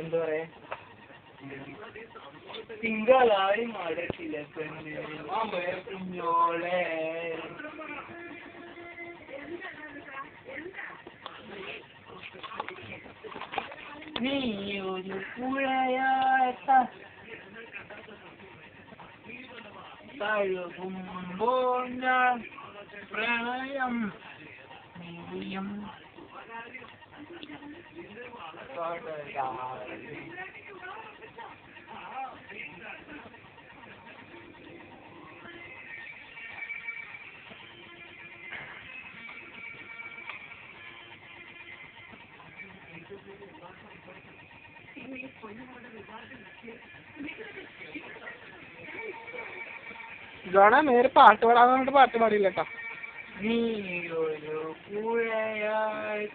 എന്താ പറയാ തിങ്കളായി മടക്കിലെ കുഞ്ഞോളെ നീ ഒരു പുഴയാത്ത തഴുകുമ്പോൾ ഞാൻ പ്രണയം നീയും ജോണ നേരെ പാട്ട് പാടാൻ പറഞ്ഞിട്ട് പാട്ട് പാടില്ല കേട്ടോ. നീ ഒരു പുഴയായി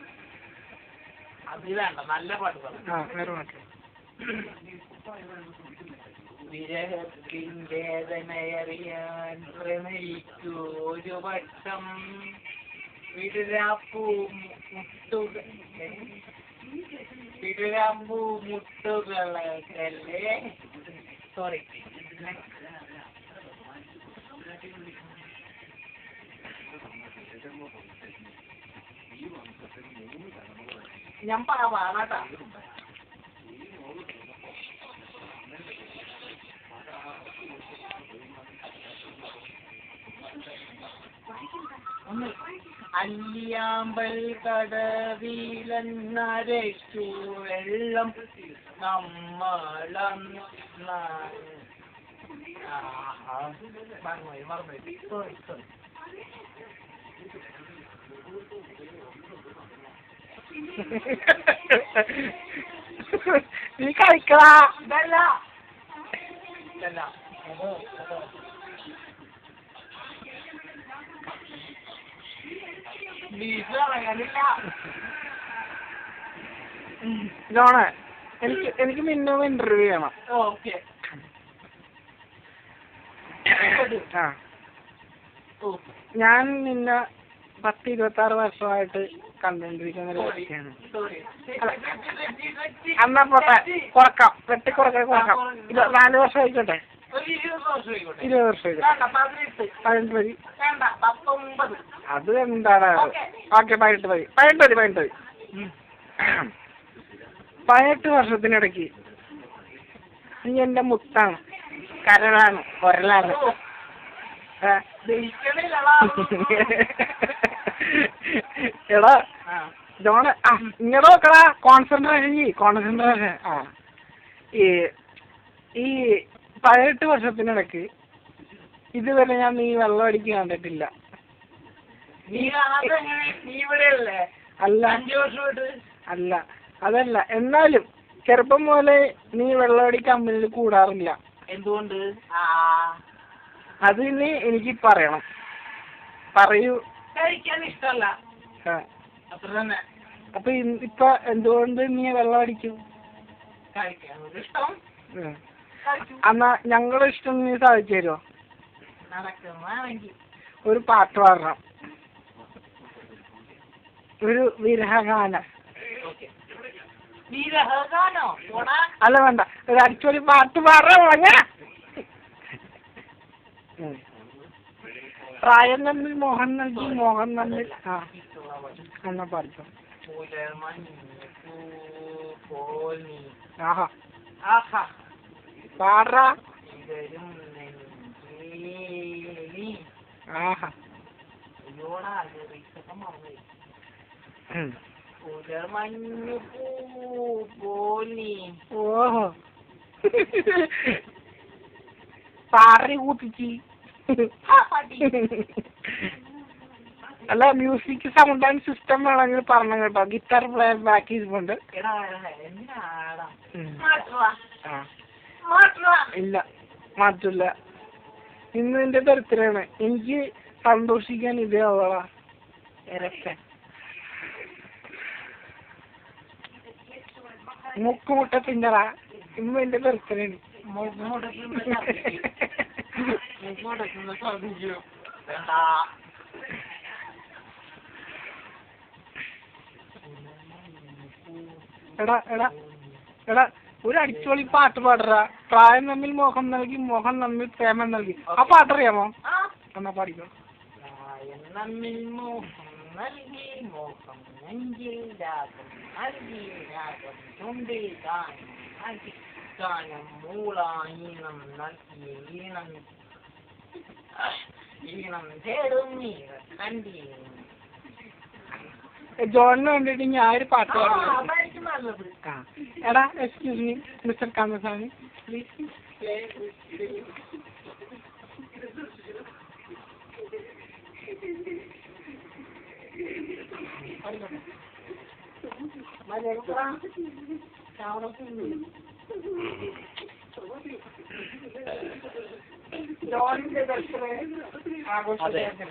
അത് വേണ്ട, നല്ല പാട്ട് പാടാം. വേറെ പാട്ട്. വിരഹത്തിൻ വേദനയറിയാൻ പ്രണയിക്കൂ ഒരു വട്ടം വിടരാപ്പൂ മുട്ടുകളല്ലേ സോറി ഞാൻ പാടാട്ടാ. അല്ലിയാമ്പൽ കടവിലെന്നരച്ചു വെള്ളം നമ്മളന്ന് മറന്നു സോറി നീ കളിക്കടാ. ഇതല്ല ജോണേ എനിക്ക് മിന്നോന്ന് ഇന്റർവ്യൂ ചെയ്യണം. ഓക്കെ ഞാൻ നിന്നെ 10-26 വർഷമായിട്ട് കണ്ടുകൊണ്ടിരിക്കുന്ന ഒരു വ്യക്തിയാണ്. എന്നാ പോട്ടെ, കുറക്കാം, വെട്ടിക്കുറക്കാം. 4 വർഷം ആയിക്കോട്ടെ, 20 വർഷം 18 മതി. അത് എന്താണ്? ഓക്കെ 18 മതി. 18 വർഷത്തിനിടയ്ക്ക് നീ എന്റെ മുത്താണ്, കരളാണ്, കൊരലാണ്. എടാ ജോണ് ഇങ്ങടെ നോക്കടാ, കോൺസെൻട്രേഷൻ. ഈ 18 വർഷത്തിനിടയ്ക്ക് ഇതുവരെ ഞാൻ നീ വെള്ളം അടിക്കുക കണ്ടിട്ടില്ല. അല്ല അതല്ല, എന്നാലും ചെറുപ്പം പോലെ നീ വെള്ളമടിക്കാൻ കമ്പനിയിൽ കൂടാറില്ല. എന്തുകൊണ്ട്? അതിന് എനിക്ക് പറയണം. പറയൂ. കഴിക്കാൻ ഇഷ്ടമല്ല, അത്ര തന്നെ. അപ്പൊ ഇപ്പൊ എന്തുകൊണ്ട് നീ വെള്ളം അടിക്കും? കഴിക്കാൻ ഇഷ്ടം. എന്നാ ഞങ്ങളുടെ ഇഷ്ടം നീ സാധിച്ചു തരുമോ? നടക്കുന്നതാണെങ്കിൽ ഒരു പാട്ട് പാടണം, ഒരു വിരഹഗാനം. അല്ല വേണ്ട, ഒരു അടിച്ചൊരു പാട്ട് പാടാ. പ്രായം തമ്മിൽ മോഹൻ നൽകി, മോഹൻ തമ്മിൽ എന്നാ പാടിച്ചോ. പാടാ. ഓഹോ പാറി കൂട്ടിച്ച്. അല്ല മ്യൂസിക് സൗണ്ട് ആൻഡ് സിസ്റ്റം വേണമെങ്കിൽ പറഞ്ഞു കേട്ടോ. ഗിറ്റാർ പ്ലെയർ ബാക്ക് ചെയ്തിട്ടുണ്ട്. ഇല്ല മാറ്റില്ല. ഇന്ന് എന്റെ ബർത്ത്ഡേയാണ്, എനിക്ക് സന്തോഷിക്കാൻ ഇതേ ഉള്ളതാ. മുക്കുമുട്ട തിന്നടാ, ഇന്ന് എന്റെ ബർത്ത്ഡേയാണ്. എടാ എടാ എടാ ഒരു അടിച്ചുപൊളി പാട്ട് പാടറാ. പ്രായം തമ്മിൽ മോഹം നൽകി, മോഹം തമ്മിൽ പ്രേമം നൽകി. ആ പാട്ടറിയാമോ? എന്നാ പാടിക്കോ. പ്രായം നമ്മിൽ മോഹം നൽകി, മോഹം നെഞ്ചിൽ രാഗം നൽകി, രാഗം ചുണ്ടിൽ ഗാനം നൽകി, ഗാനം മൂളായീണം നൽകി, ഈണം തേടും നീര കണ്ടി. ജോണിന് വേണ്ടിയിട്ട് ഞാൻ ഒരു പാട്ട് പാടും. അതായിരിക്കും നല്ലത്. എടാ എക്സ്ക്യൂസ് മീ മിസ്റ്റർ കമസാനി പ്ലീസ്. ജോണിന്റെ ബർത്ത്ഡേ ആഘോഷിക്കാൻ